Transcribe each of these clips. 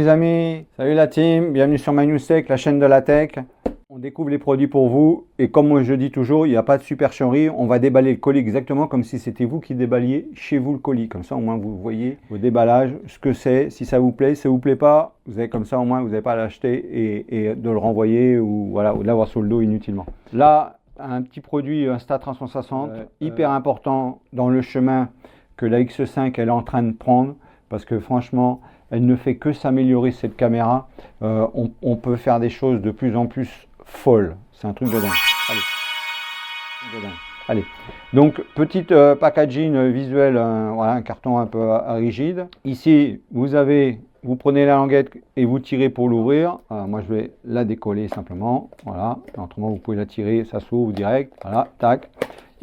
les amis, salut la team, bienvenue sur MyNewsTech, la chaîne de la tech. On découvre les produits pour vous et comme moi je dis toujours, il n'y a pas de supercherie, on va déballer le colis exactement comme si c'était vous qui déballiez chez vous le colis. Comme ça au moins vous voyez au déballage ce que c'est, si ça vous plaît, si ça vous plaît pas, vous avez comme ça au moins vous n'avez pas à l'acheter et de le renvoyer ou voilà, ou de l'avoir sur le dos inutilement. Là, un petit produit Insta360, hyper important dans le chemin que la X5 elle est en train de prendre parce que franchement, elle ne fait que s'améliorer cette caméra. On peut faire des choses de plus en plus folles. C'est un truc de dingue. Allez. Donc, petite packaging visuel, voilà, un carton un peu rigide. Ici, vous prenez la languette et vous tirez pour l'ouvrir. Moi, je vais la décoller simplement. Voilà. Autrement, vous pouvez la tirer, ça s'ouvre direct. Voilà, tac.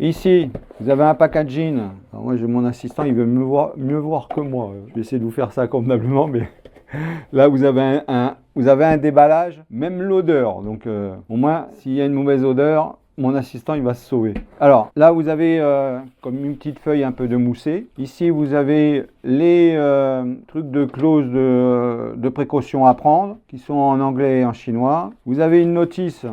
Ici, vous avez un packaging. Alors moi, j'ai mon assistant, il veut mieux voir que moi. Je vais essayer de vous faire ça convenablement, mais là, vous avez un déballage, même l'odeur. Donc, au moins, s'il y a une mauvaise odeur, mon assistant, il va se sauver. Alors, là, vous avez comme une petite feuille un peu de moussé. Ici, vous avez les trucs de clause de précaution à prendre, qui sont en anglais et en chinois. Vous avez une notice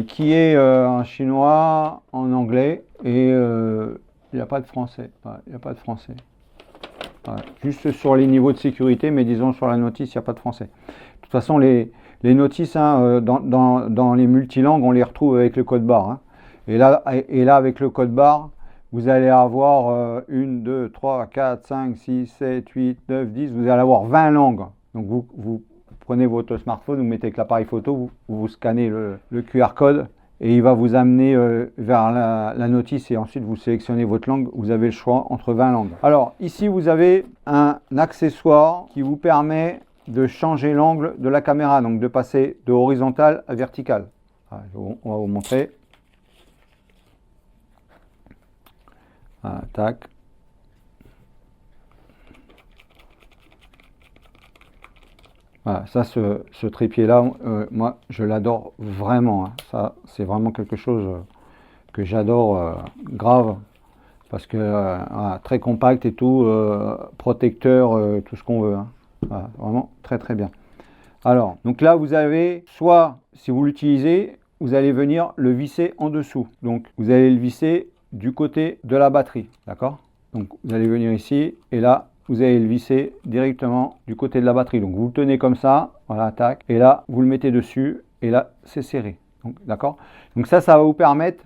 qui est en chinois, en anglais, et il n'y a pas de français. Il n'y a pas de français. Juste sur les niveaux de sécurité, mais disons sur la notice, il n'y a pas de français. De toute façon, les notices dans les multilangues, on les retrouve avec le code barre. Hein. Et là, avec le code barre, vous allez avoir 1, 2, 3, 4, 5, 6, 7, 8, 9, 10. Vous allez avoir 20 langues. Donc, vous prenez votre smartphone, vous mettez avec l'appareil photo, vous scannez le QR code et il va vous amener vers la notice et ensuite vous sélectionnez votre langue. Vous avez le choix entre 20 langues. Alors, ici, vous avez un accessoire qui vous permet de changer l'angle de la caméra, donc de passer de horizontal à vertical. On va vous montrer. Tac. Voilà, ça, ce trépied-là, moi, je l'adore vraiment. Hein. Ça, c'est vraiment quelque chose que j'adore grave. Parce que voilà, très compact et tout, protecteur, tout ce qu'on veut. Hein. Voilà, vraiment très très bien. Alors, donc là, vous avez, soit, si vous l'utilisez, vous allez venir le visser en dessous. Donc, vous allez le visser du côté de la batterie, d'accord? Donc, vous allez venir ici, et là, vous allez le visser directement du côté de la batterie. Donc, vous le tenez comme ça, voilà, tac, et là, vous le mettez dessus, et là, c'est serré. Donc, d'accord? Donc, ça va vous permettre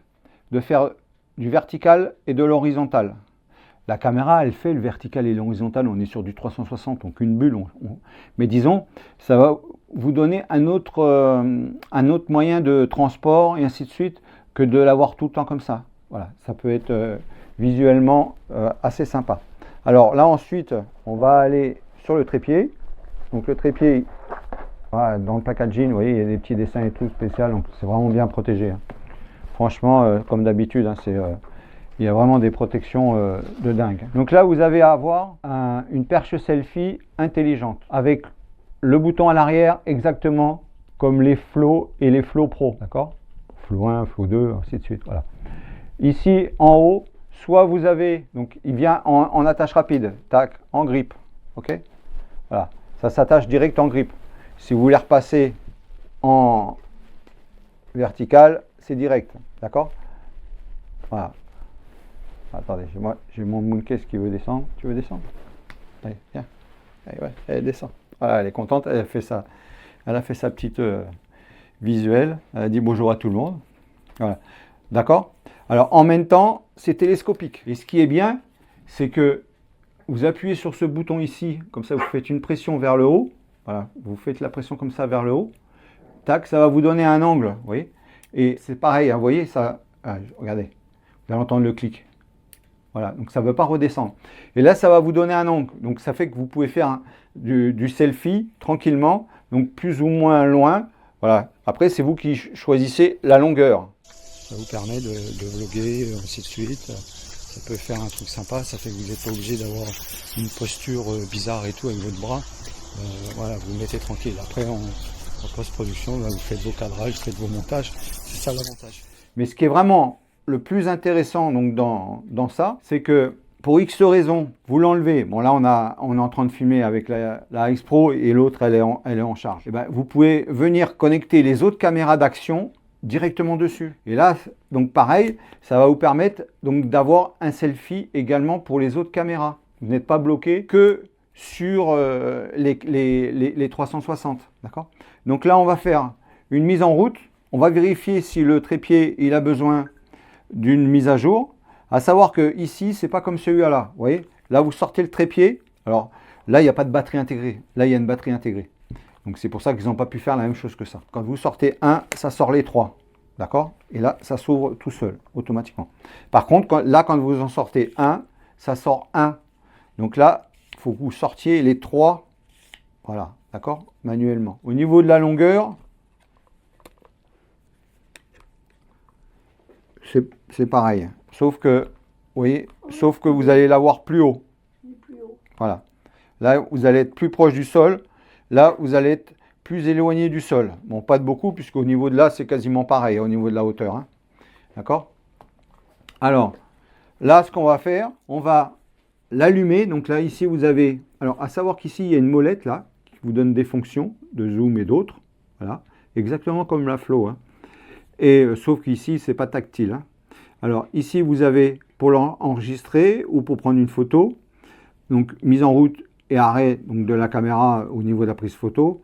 de faire du vertical et de l'horizontal. La caméra, elle fait le vertical et l'horizontal, on est sur du 360, donc une bulle. Mais disons, ça va vous donner un autre moyen de transport et ainsi de suite que de l'avoir tout le temps comme ça. Voilà, ça peut être visuellement assez sympa. Alors là ensuite, on va aller sur le trépied. Donc le trépied, voilà, dans le packaging, vous voyez, il y a des petits dessins et tout spécial, donc c'est vraiment bien protégé. Hein. Franchement, comme d'habitude, hein, il y a vraiment des protections de dingue. Donc là, vous avez à avoir une perche selfie intelligente avec le bouton à l'arrière exactement comme les Flow et les Flow Pro, d'accord? Flow 1, Flow 2, ainsi de suite, voilà. Ici, en haut, soit vous avez, donc il vient en attache rapide, tac, en grippe, ok? Voilà, ça s'attache direct en grippe. Si vous voulez repasser en vertical, c'est direct, d'accord? Voilà. Attendez, j'ai mon Mooncase qui veut descendre. Tu veux descendre? Allez, viens. Allez, ouais, elle descend. Voilà, elle est contente, elle a fait sa petite visuelle. Elle a dit bonjour à tout le monde. Voilà. D'accord? Alors, en même temps, c'est télescopique. Et ce qui est bien, c'est que vous appuyez sur ce bouton ici, comme ça, vous faites une pression vers le haut. Voilà, vous faites la pression comme ça vers le haut. Tac, ça va vous donner un angle, vous voyez? Et c'est pareil, hein, vous voyez, ça... regardez, vous allez entendre le clic. Voilà, donc ça ne veut pas redescendre. Et là, ça va vous donner un angle. Donc ça fait que vous pouvez faire du selfie tranquillement, donc plus ou moins loin. Voilà. Après, c'est vous qui choisissez la longueur. Ça vous permet de vlogger, ainsi de suite. Ça peut faire un truc sympa. Ça fait que vous n'êtes pas obligé d'avoir une posture bizarre et tout avec votre bras. Voilà, vous mettez tranquille. Après, en post-production, vous faites vos cadrages, vous faites vos montages. C'est ça l'avantage. Mais ce qui est vraiment le plus intéressant donc dans ça, c'est que pour X raison, vous l'enlevez. Bon, là, on est en train de filmer avec la X Pro et l'autre, elle est en charge. Et ben, vous pouvez venir connecter les autres caméras d'action directement dessus. Et là, donc pareil, ça va vous permettre donc d'avoir un selfie également pour les autres caméras. Vous n'êtes pas bloqué que sur les 360. D'accord? Donc là, on va faire une mise en route. On va vérifier si le trépied il a besoin d'une mise à jour. À savoir que ici, c'est pas comme celui-là. Vous voyez, là, vous sortez le trépied. Alors là, il n'y a pas de batterie intégrée. Là, il y a une batterie intégrée. Donc c'est pour ça qu'ils n'ont pas pu faire la même chose que ça. Quand vous sortez un, ça sort les trois. D'accord? Et là, ça s'ouvre tout seul, automatiquement. Par contre, quand vous en sortez un, ça sort un. Donc là, il faut que vous sortiez les trois. Voilà, d'accord? Manuellement. Au niveau de la longueur, c'est pareil. Sauf que, vous voyez, sauf que vous allez l'avoir plus haut. Voilà. Là, vous allez être plus proche du sol. Là, vous allez être plus éloigné du sol. Bon, pas de beaucoup, puisqu'au niveau de là, c'est quasiment pareil, au niveau de la hauteur. Hein. D'accord? Alors, là, ce qu'on va faire, on va l'allumer. Donc là, ici, vous avez... Alors, à savoir qu'ici, il y a une molette, là, qui vous donne des fonctions de zoom et d'autres. Voilà. Exactement comme la Flow. Hein. Et sauf qu'ici, c'est pas tactile. Hein. Alors, ici, vous avez pour l'enregistrer ou pour prendre une photo. Donc, mise en route et arrêt donc, de la caméra au niveau de la prise photo.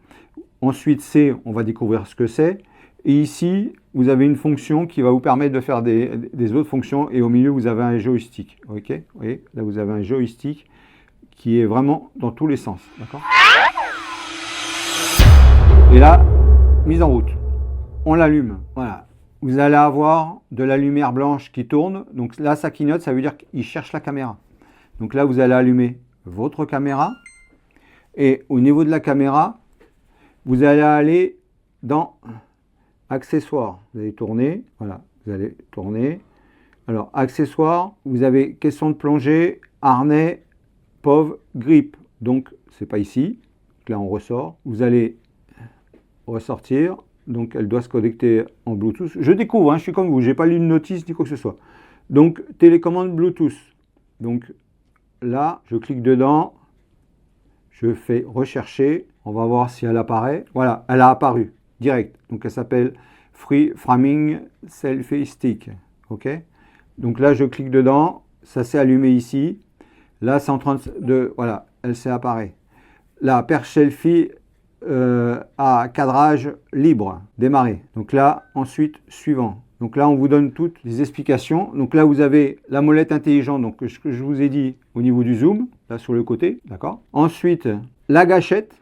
Ensuite, C, on va découvrir ce que c'est. Et ici, vous avez une fonction qui va vous permettre de faire des autres fonctions. Et au milieu, vous avez un joystick. Ok? Vous voyez, là, vous avez un joystick qui est vraiment dans tous les sens. D'accord? Et là, mise en route. On l'allume. Voilà. Vous allez avoir de la lumière blanche qui tourne. Donc là, ça clignote, ça veut dire qu'il cherche la caméra. Donc là, vous allez allumer votre caméra. Et au niveau de la caméra, vous allez aller dans accessoires. Vous allez tourner. Voilà, vous allez tourner. Alors, accessoires, vous avez caisson de plongée, harnais, POV, grip. Donc, c'est pas ici. Donc là, on ressort. Vous allez ressortir. Donc, elle doit se connecter en Bluetooth. Je découvre, hein, je suis comme vous. Je n'ai pas lu une notice ni quoi que ce soit. Donc, télécommande Bluetooth. Donc, là, je clique dedans. Je fais rechercher. On va voir si elle apparaît. Voilà, elle a apparu direct. Donc, elle s'appelle Free Framing Selfie Stick. OK? Donc là, je clique dedans. Ça s'est allumé ici. Là, c'est en train de... Voilà, elle s'est apparue. La perche selfie à cadrage libre. Démarrer. Donc là, ensuite, suivant. Donc là, on vous donne toutes les explications. Donc là, vous avez la molette intelligente, donc ce que je vous ai dit au niveau du zoom, là sur le côté, d'accord. Ensuite, la gâchette,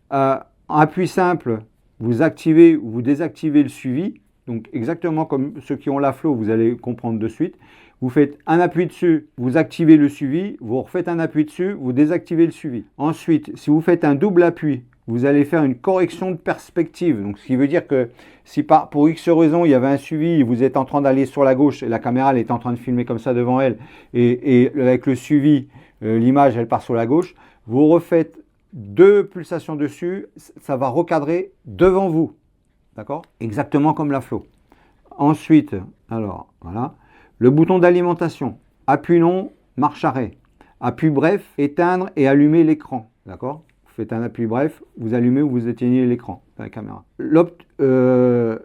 appui simple, vous activez ou vous désactivez le suivi. Donc exactement comme ceux qui ont la Flow, vous allez comprendre de suite. Vous faites un appui dessus, vous activez le suivi, vous refaites un appui dessus, vous désactivez le suivi. Ensuite, si vous faites un double appui, vous allez faire une correction de perspective. Donc, ce qui veut dire que si pour X raison, il y avait un suivi, vous êtes en train d'aller sur la gauche et la caméra elle est en train de filmer comme ça devant elle, et avec le suivi, l'image elle part sur la gauche, vous refaites 2 pulsations dessus, ça va recadrer devant vous. D'accord? Exactement comme la Flow. Ensuite, alors, voilà. Le bouton d'alimentation. Appui long, marche arrêt. Appui bref, éteindre et allumer l'écran. D'accord? Vous faites un appui bref, vous allumez ou vous éteignez l'écran de la caméra.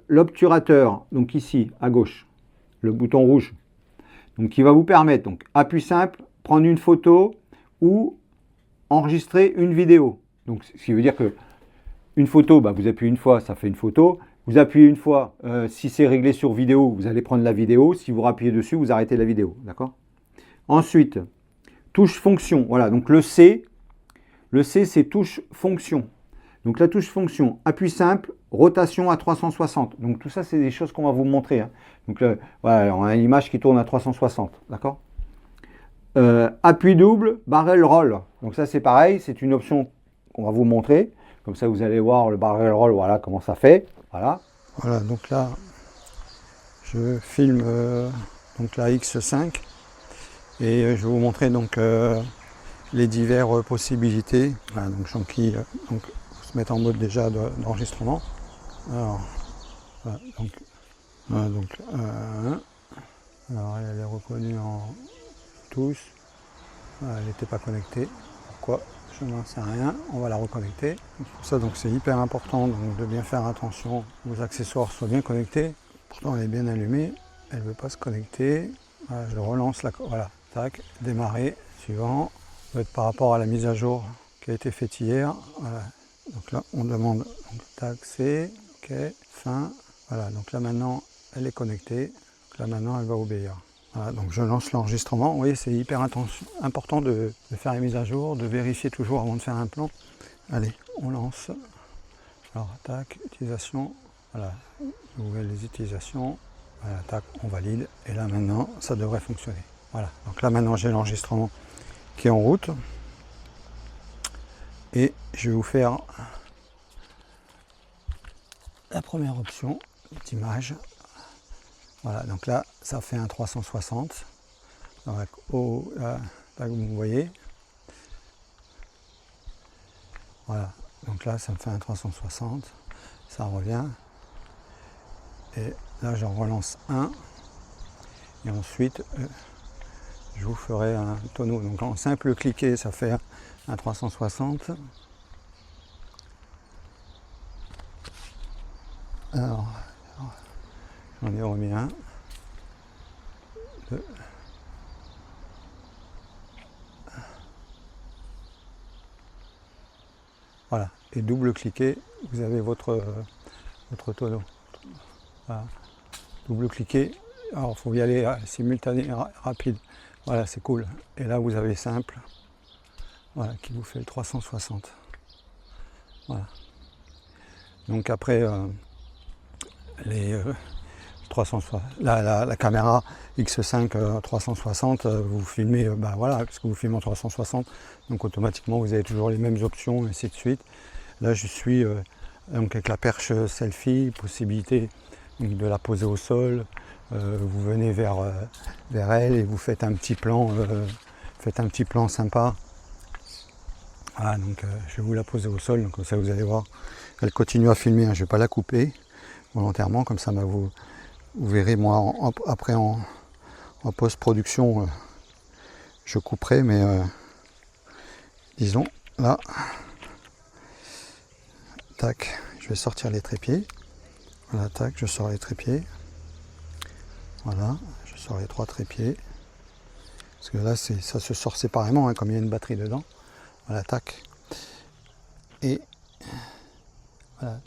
L'obturateur, donc ici, à gauche, le bouton rouge, donc qui va vous permettre, donc appui simple, prendre une photo ou enregistrer une vidéo. Donc, ce qui veut dire que une photo, bah, vous appuyez une fois, ça fait une photo. Vous appuyez une fois, si c'est réglé sur vidéo, vous allez prendre la vidéo. Si vous appuyez dessus, vous arrêtez la vidéo. D'accord? Ensuite, touche fonction. Voilà, donc le C, c'est touche fonction. Donc la touche fonction, appui simple, rotation à 360. Donc tout ça, c'est des choses qu'on va vous montrer. Hein. Donc voilà, on a une image qui tourne à 360. D'accord? Appui double, barrel roll. Donc ça, c'est pareil, c'est une option qu'on va vous montrer. Comme ça, vous allez voir le barrel roll, voilà comment ça fait. Voilà. Voilà, donc là, je filme donc la X5 et je vais vous montrer donc les diverses possibilités. Voilà, donc Shanky, donc faut se mettre en mode déjà d'enregistrement. Alors, voilà, donc alors elle est reconnue en tous. Voilà, elle n'était pas connectée. Pourquoi? Je n'en sais rien. On va la reconnecter. Pour ça, donc c'est hyper important donc, de bien faire attention que vos accessoires soient bien connectés. Pourtant, elle est bien allumée. Elle ne veut pas se connecter. Voilà, je relance la. Voilà, tac, démarrer. Suivant. Ça va être par rapport à la mise à jour qui a été faite hier. Voilà. Donc là, on demande donc, tac, c'est OK, fin. Voilà, donc là maintenant, elle est connectée. Donc là maintenant, elle va obéir. Voilà, donc je lance l'enregistrement. Vous voyez, c'est hyper important de faire les mises à jour, de vérifier toujours avant de faire un plan. Allez, on lance. Alors, tac, utilisation. Voilà, nouvelles utilisations. Voilà, tac, on valide. Et là maintenant, ça devrait fonctionner. Voilà, donc là maintenant, j'ai l'enregistrement qui est en route. Et je vais vous faire la première option d'image. Voilà, donc là, ça fait un 360. Donc, là, vous voyez. Voilà, donc là, ça me fait un 360. Ça revient. Et là, j'en relance un. Et ensuite, je vous ferai un tonneau. Donc en simple cliquer, ça fait un 360. Alors j'en ai remis un. Deux. Voilà. Et double-cliquer, vous avez votre tonneau. Voilà. Double-cliquer. Alors il faut y aller simultané, rapide. Voilà, c'est cool. Et là, vous avez simple. Voilà, qui vous fait le 360. Voilà. Donc après, les 360, la caméra X5 360, vous filmez, voilà, parce que vous filmez en 360, donc automatiquement vous avez toujours les mêmes options, et ainsi de suite. Là, je suis donc avec la perche selfie, possibilité donc, de la poser au sol. Vous venez vers elle et vous faites un petit plan, sympa. Voilà, donc je vais vous la poser au sol, donc comme ça vous allez voir, elle continue à filmer, hein, je ne vais pas la couper volontairement, comme ça vous verrez, moi après en post-production, je couperai, mais disons là, tac, je vais sortir les trépieds, voilà, tac, je sors les trépieds, voilà, je sors les 3 trépieds, parce que là ça se sort séparément, hein, comme il y a une batterie dedans, voilà, tac, et voilà.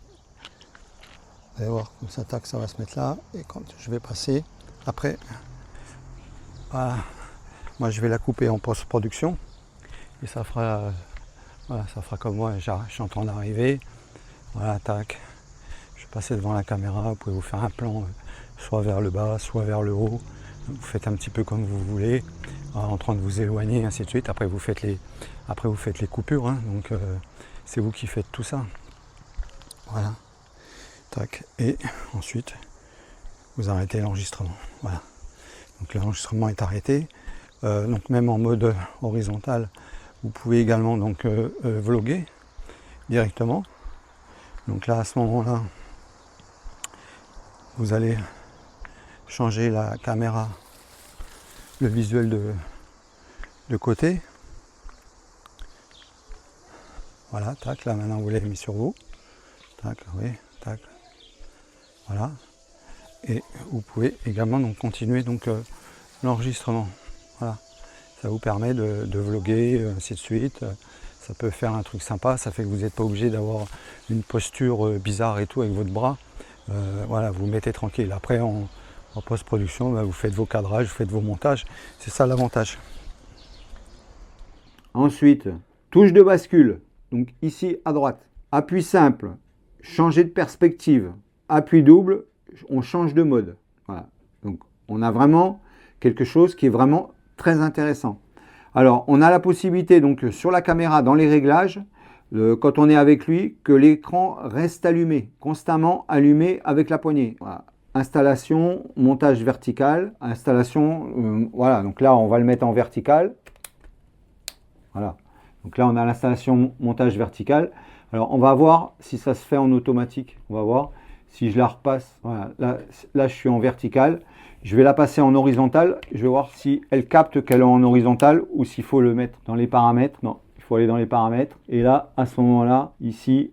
Vous allez voir, comme ça, tac, ça va se mettre là. Et quand je vais passer, après, voilà, moi je vais la couper en post-production. Et ça fera, voilà, ça fera comme moi, je suis en train d'arriver. Voilà, tac. Je vais passer devant la caméra, vous pouvez vous faire un plan, soit vers le bas, soit vers le haut. Vous faites un petit peu comme vous voulez, en train de vous éloigner, ainsi de suite. Après, vous faites les coupures, hein, donc c'est vous qui faites tout ça. Voilà. Tac, et ensuite vous arrêtez l'enregistrement. Voilà. Donc l'enregistrement est arrêté. Donc même en mode horizontal, vous pouvez également donc vlogger directement. Donc là à ce moment-là, vous allez changer la caméra, le visuel de côté. Voilà, tac, là maintenant vous l'avez mis sur vous. Tac, oui, tac. Voilà, et vous pouvez également donc continuer donc l'enregistrement. Voilà, ça vous permet de vlogger, ainsi de suite. Ça peut faire un truc sympa, ça fait que vous n'êtes pas obligé d'avoir une posture bizarre et tout avec votre bras. Voilà, vous mettez tranquille. Après en post-production, vous faites vos cadrages, vous faites vos montages. C'est ça l'avantage. Ensuite, touche de bascule. Donc ici à droite, appui simple, changer de perspective. Appui double, on change de mode. Voilà. Donc on a vraiment quelque chose qui est vraiment très intéressant. Alors on a la possibilité donc sur la caméra, dans les réglages, quand on est avec lui, que l'écran reste allumé, constamment allumé avec la poignée. Voilà. Installation, montage vertical, installation, voilà, donc là on va le mettre en vertical. Voilà. Donc là on a l'installation montage vertical. Alors on va voir si ça se fait en automatique. On va voir. si je la repasse, voilà, là je suis en vertical. Je vais la passer en horizontal. Je vais voir si elle capte qu'elle est en horizontal ou s'il faut le mettre dans les paramètres. Non, il faut aller dans les paramètres. Et là, à ce moment-là, ici,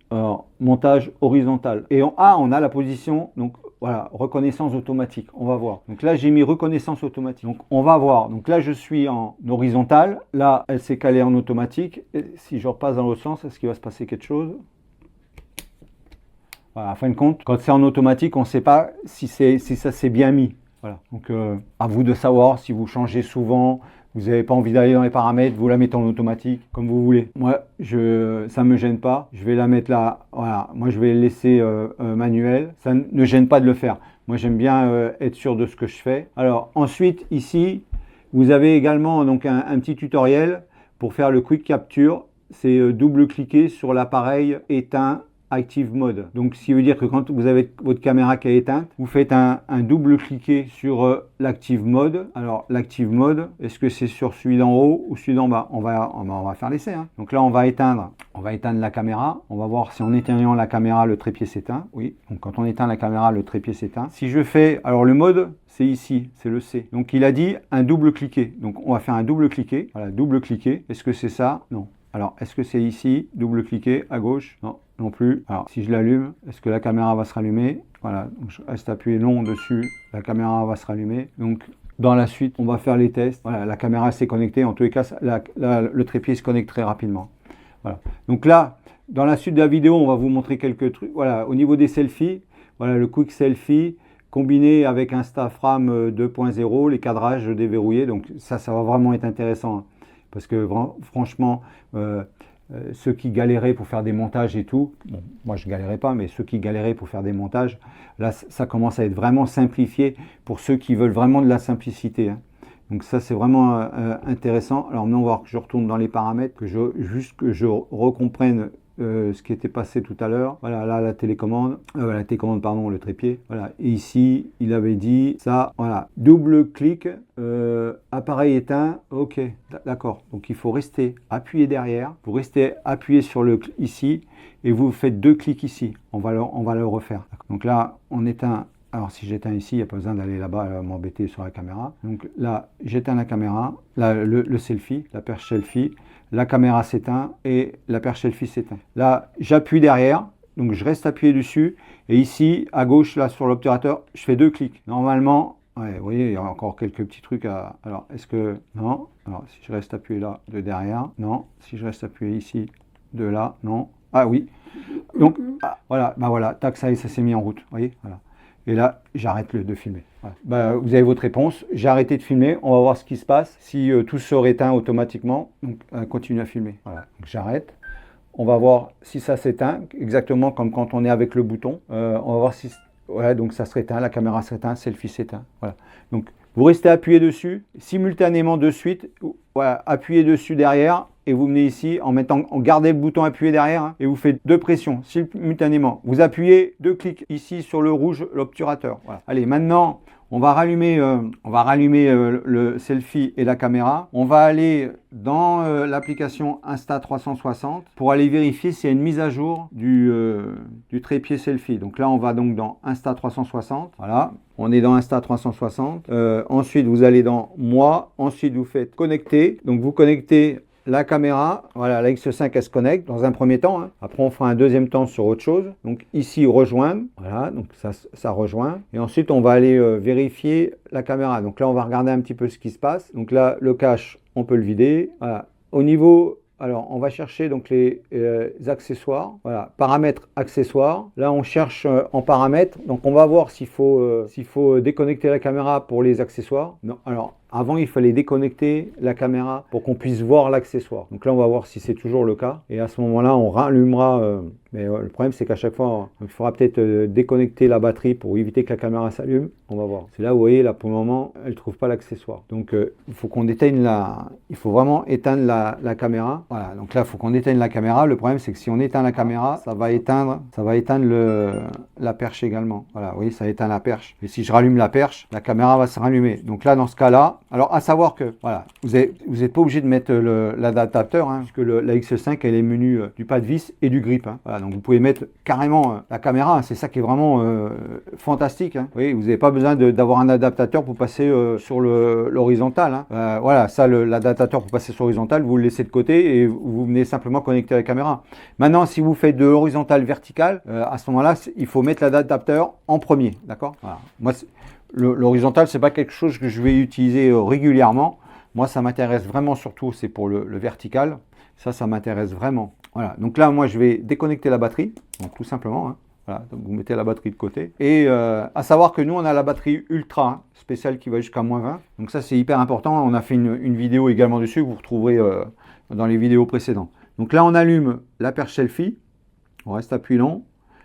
montage horizontal. Et on a la position, donc voilà, reconnaissance automatique. On va voir. Donc là, j'ai mis reconnaissance automatique. Donc on va voir. Donc là, je suis en horizontal. Là, elle s'est calée en automatique. Et si je repasse dans l'autre sens, est-ce qu'il va se passer quelque chose? Voilà, en fin de compte, quand c'est en automatique, on ne sait pas si ça s'est bien mis. Voilà. Donc à vous de savoir si vous changez souvent, vous n'avez pas envie d'aller dans les paramètres, vous la mettez en automatique, comme vous voulez. Moi, ça ne me gêne pas. Je vais la mettre là. Voilà. Moi, je vais le laisser manuel. Ça ne gêne pas de le faire. Moi, j'aime bien être sûr de ce que je fais. Alors ensuite, ici, vous avez également donc, un petit tutoriel pour faire le quick capture. C'est double-cliquer sur l'appareil éteint Active Mode. Donc, ce qui veut dire que quand vous avez votre caméra qui est éteinte, vous faites un double-cliquer sur l'Active Mode. Alors, l'Active Mode, est-ce que c'est sur celui d'en haut ou celui d'en bas? On va faire l'essai. Hein. Donc là, on va éteindre la caméra. On va voir si en éteignant la caméra, le trépied s'éteint. Oui, donc quand on éteint la caméra, le trépied s'éteint. Si je fais, alors le mode, c'est ici, c'est le C. Donc, il a dit un double-cliquer. Donc, on va faire un double-cliquer. Voilà, double-cliquer. Est-ce que c'est ça? Non. Alors, est-ce que c'est ici, double-cliquer à gauche? Non, non plus. Alors, si je l'allume, est-ce que la caméra va se rallumer? Voilà, donc je reste appuyé long dessus, la caméra va se rallumer. Donc, dans la suite, on va faire les tests. Voilà, la caméra s'est connectée. En tous les cas, le trépied se connecte très rapidement. Voilà. Donc là, dans la suite de la vidéo, on va vous montrer quelques trucs. Voilà, au niveau des selfies, voilà, le quick selfie combiné avec Instaframe 2.0, les cadrages déverrouillés. Donc, ça va vraiment être intéressant. Hein. Parce que franchement, ceux qui galéraient pour faire des montages et tout, bon, moi je ne galérais pas, mais ceux qui galéraient pour faire des montages, là ça commence à être vraiment simplifié pour ceux qui veulent vraiment de la simplicité. Hein. Donc ça c'est vraiment intéressant. Alors maintenant on va voir que je retourne dans les paramètres, juste que je recomprenne ce qui était passé tout à l'heure. Voilà, là la télécommande, pardon, le trépied. Voilà, et ici il avait dit ça. Voilà, double clic, appareil éteint. Ok, d'accord. Donc il faut rester appuyé derrière. Vous restez appuyé sur le ici et vous faites deux clics ici. On va le refaire. Donc là on éteint. Alors si j'éteins ici, il n'y a pas besoin d'aller là-bas m'embêter sur la caméra. Donc là, j'éteins la caméra, là, le selfie, la perche selfie, la caméra s'éteint et la perche selfie s'éteint. Là, j'appuie derrière, donc je reste appuyé dessus. Et ici, à gauche, là sur l'obturateur, je fais deux clics. Normalement, ouais, vous voyez, il y a encore quelques petits trucs à... Alors, est-ce que... Non. Alors, si je reste appuyé là, de derrière, non. Si je reste appuyé ici, de là, non. Ah oui. Donc, voilà, bah voilà, tac, ça s'est mis en route, vous voyez, voilà. Et là, j'arrête de filmer. Voilà. Bah, vous avez votre réponse. J'ai arrêté de filmer. On va voir ce qui se passe. Si tout se rééteint automatiquement, donc continue à filmer. Voilà. J'arrête. On va voir si ça s'éteint, exactement comme quand on est avec le bouton. On va voir si... Ouais, donc ça se rééteint, la caméra s'éteint, selfie s'éteint. Voilà. Donc, vous restez appuyé dessus, simultanément de suite. Voilà, appuyez dessus derrière. Et vous venez ici en gardez le bouton appuyé derrière hein, et vous faites deux pressions simultanément. Vous appuyez deux clics ici sur le rouge, l'obturateur. Voilà. Allez, maintenant, on va rallumer le selfie et la caméra. On va aller dans l'application Insta360 pour aller vérifier s'il y a une mise à jour du trépied selfie. Donc là, on va donc dans Insta360. Voilà. On est dans Insta360. Ensuite, vous allez dans Moi. Ensuite, vous faites Connecter. Donc, vous connectez la caméra, voilà, la X5 elle se connecte dans un premier temps. Hein. Après, on fera un deuxième temps sur autre chose. Donc ici, rejoindre. Voilà, donc ça rejoint. Et ensuite, on va aller vérifier la caméra. Donc là, on va regarder un petit peu ce qui se passe. Donc là, le cache, on peut le vider. Voilà. Au niveau... Alors, on va chercher donc les accessoires. Voilà, paramètres accessoires. Là, on cherche en paramètres. Donc, on va voir s'il faut déconnecter la caméra pour les accessoires. Non, alors... Avant, il fallait déconnecter la caméra pour qu'on puisse voir l'accessoire. Donc là, on va voir si c'est toujours le cas. Et à ce moment-là, on rallumera. Mais le problème, c'est qu'à chaque fois, il faudra peut-être déconnecter la batterie pour éviter que la caméra s'allume. On va voir. C'est là où vous voyez, là, pour le moment, elle ne trouve pas l'accessoire. Donc, il faut qu'on éteigne il faut vraiment éteindre la caméra. Voilà. Donc là, il faut qu'on éteigne la caméra. Le problème, c'est que si on éteint la caméra, ça va éteindre la perche également. Voilà. Vous voyez, ça éteint la perche. Et si je rallume la perche, la caméra va se rallumer. Donc là, dans ce cas-là, Alors, à savoir que, voilà, vous n'êtes pas obligé de mettre l'adaptateur, hein, puisque la X5, elle est munie du pas de vis et du grip. Hein. Voilà, donc vous pouvez mettre carrément la caméra, hein, c'est ça qui est vraiment fantastique. Hein. Vous voyez, vous n'avez pas besoin d'avoir un adaptateur pour passer sur l'horizontal. Hein. Voilà, ça, l'adaptateur pour passer sur l'horizontal, vous le laissez de côté et vous venez simplement connecter la caméra. Maintenant, si vous faites de l'horizontal vertical, à ce moment-là, il faut mettre l'adaptateur en premier. D'accord. Voilà. Moi, l'horizontal, c'est pas quelque chose que je vais utiliser régulièrement. Moi, ça m'intéresse vraiment surtout, c'est pour le vertical. Ça m'intéresse vraiment. Voilà. Donc là, moi, je vais déconnecter la batterie. Donc tout simplement. Hein. Voilà. Donc vous mettez la batterie de côté. Et à savoir que nous, on a la batterie ultra hein, spéciale qui va jusqu'à -20. Donc ça, c'est hyper important. On a fait une vidéo également dessus que vous retrouverez dans les vidéos précédentes. Donc là, on allume la perche selfie. On reste appuyé long.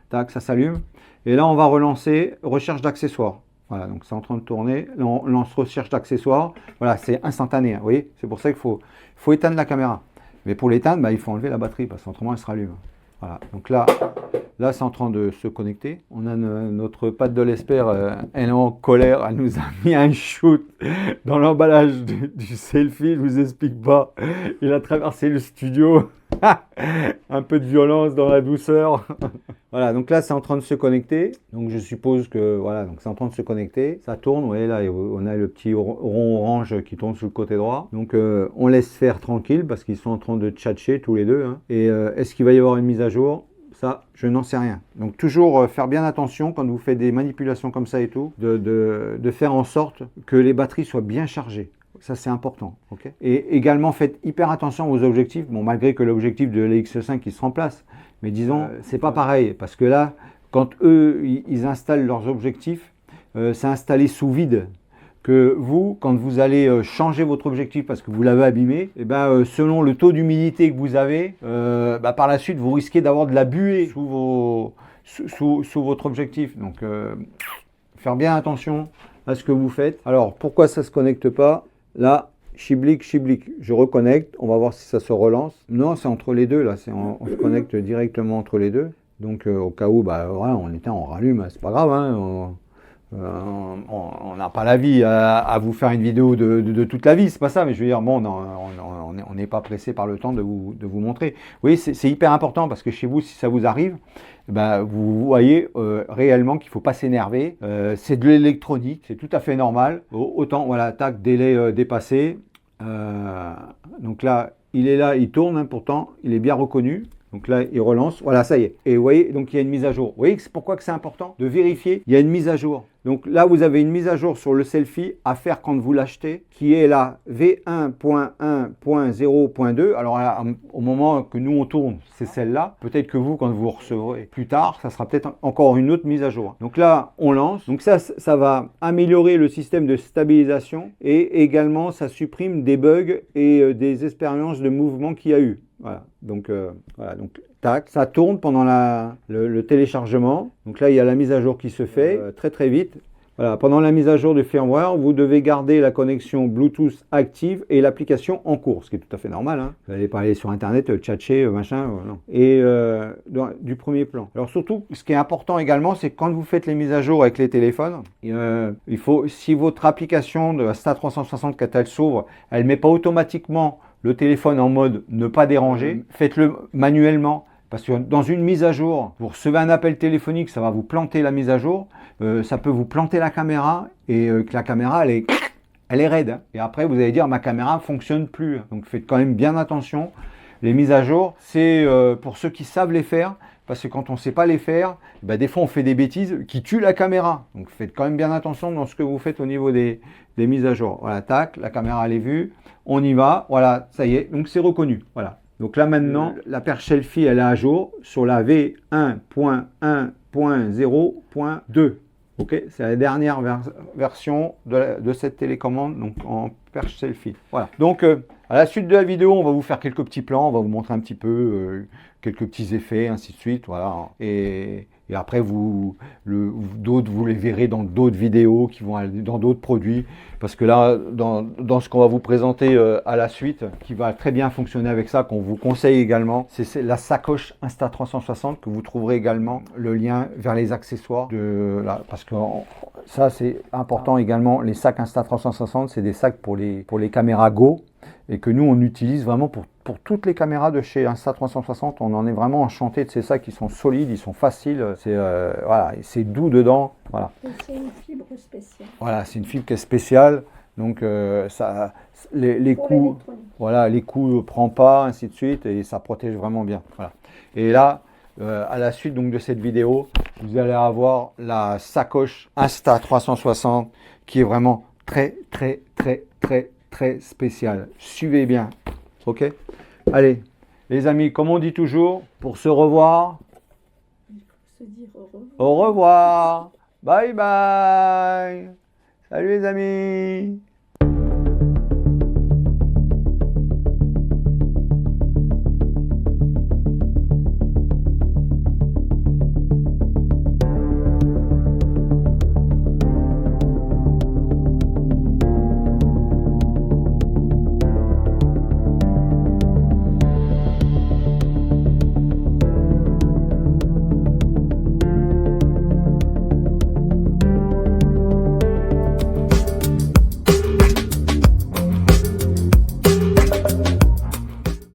Tac, ça s'allume. Et là, on va relancer recherche d'accessoires. Voilà, donc c'est en train de tourner. Là, on lance recherche d'accessoires. Voilà, c'est instantané. Hein, vous voyez, c'est pour ça qu'il faut éteindre la caméra. Mais pour l'éteindre, bah, il faut enlever la batterie parce qu'autrement, elle se rallume. Voilà, donc là c'est en train de se connecter. On a notre Pat de l'Espère, elle est en colère. Elle nous a mis un shoot dans l'emballage du selfie. Je vous explique pas. Il a traversé le studio. Un peu de violence dans la douceur. Voilà, donc là c'est en train de se connecter. Donc je suppose que voilà, donc c'est en train de se connecter. Ça tourne, vous voyez là, on a le petit rond orange qui tourne sur le côté droit. Donc on laisse faire tranquille parce qu'ils sont en train de tchatcher tous les deux. Hein. Et est-ce qu'il va y avoir une mise à jour? Ça, je n'en sais rien. Donc toujours faire bien attention quand vous faites des manipulations comme ça et tout, de faire en sorte que les batteries soient bien chargées. Ça, c'est important. Okay, et également, faites hyper attention aux objectifs. Bon, malgré que l'objectif de la X5 il se remplace. Mais disons, c'est pas pareil. Parce que là, quand eux, ils installent leurs objectifs, c'est installé sous vide. Que vous, quand vous allez changer votre objectif parce que vous l'avez abîmé, et ben, selon le taux d'humidité que vous avez, par la suite, vous risquez d'avoir de la buée sous votre objectif. Donc, faire bien attention à ce que vous faites. Alors, pourquoi ça ne se connecte pas? Là, chiblique, je reconnecte. On va voir si ça se relance. Non, c'est entre les deux. Là, on se connecte directement entre les deux. Donc, au cas où, bah, voilà, on rallume. C'est pas grave. Hein, on n'a pas la vie à vous faire une vidéo de toute la vie. C'est pas ça. Mais je veux dire, bon, on n'est pas pressé par le temps de vous montrer. Oui, c'est hyper important parce que chez vous, si ça vous arrive, ben, vous voyez réellement qu'il ne faut pas s'énerver. C'est de l'électronique, c'est tout à fait normal. Autant, voilà, tac, délai dépassé. Donc là, il est là, il tourne, hein, pourtant, il est bien reconnu. Donc là, il relance. Voilà, ça y est. Et vous voyez, donc il y a une mise à jour. Vous voyez pourquoi c'est important de vérifier? Il y a une mise à jour. Donc là, vous avez une mise à jour sur le selfie à faire quand vous l'achetez, qui est la V1.1.0.2. Alors là, au moment que nous on tourne, c'est celle-là. Peut-être que vous, quand vous recevrez plus tard, ça sera peut-être encore une autre mise à jour. Donc là, on lance. Donc ça va améliorer le système de stabilisation et également, ça supprime des bugs et des expériences de mouvement qu'il y a eu. Voilà, donc tac, ça tourne pendant le téléchargement. Donc là, il y a la mise à jour qui se fait très vite. Voilà, pendant la mise à jour du firmware, vous devez garder la connexion Bluetooth active et l'application en cours, ce qui est tout à fait normal. Hein. Vous n'allez pas aller sur Internet, tchatcher, machin, non. Et du premier plan. Alors surtout, ce qui est important également, c'est quand vous faites les mises à jour avec les téléphones, il faut, si votre application de Insta360, quand elle s'ouvre, elle ne met pas automatiquement le téléphone en mode ne pas déranger, faites-le manuellement. Parce que dans une mise à jour, vous recevez un appel téléphonique, ça va vous planter la mise à jour, ça peut vous planter la caméra et que la caméra, elle est raide. Hein. Et après, vous allez dire, ma caméra ne fonctionne plus. Donc faites quand même bien attention. Les mises à jour, c'est pour ceux qui savent les faire, parce que quand on ne sait pas les faire, bah, des fois on fait des bêtises qui tuent la caméra. Donc faites quand même bien attention dans ce que vous faites au niveau des mises à jour. Voilà, tac, la caméra elle est vue, on y va, voilà, ça y est, donc c'est reconnu. Voilà. Donc là maintenant, la perche selfie elle est à jour sur la V1.1.0.2. Ok, c'est la dernière version de cette télécommande, donc en perche selfie. Voilà. Donc, à la suite de la vidéo, on va vous faire quelques petits plans, on va vous montrer un petit peu quelques petits effets, ainsi de suite. Voilà. Et après, d'autres, vous les verrez dans d'autres vidéos qui vont aller dans d'autres produits. Parce que là, dans ce qu'on va vous présenter à la suite, qui va très bien fonctionner avec ça, qu'on vous conseille également, c'est la sacoche Insta360 que vous trouverez également le lien vers les accessoires. Parce que ça, c'est important également. Les sacs Insta360, c'est des sacs pour les caméras Go. Et que nous, on utilise vraiment pour toutes les caméras de chez Insta360. On en est vraiment enchanté de ces sacs qui sont solides, ils sont faciles. Voilà, c'est doux dedans. Voilà. C'est une fibre spéciale. Voilà, c'est une fibre qui est spéciale. Donc, les coups, voilà, les coups ne prend pas, ainsi de suite. Et ça protège vraiment bien. Voilà. Et là, à la suite donc, de cette vidéo, vous allez avoir la sacoche Insta360 qui est vraiment très, très, très, très, très spécial. Suivez bien. Ok? Allez, les amis, comme on dit toujours, pour se revoir, il faut se dire au revoir. Au revoir. Bye bye. Salut les amis.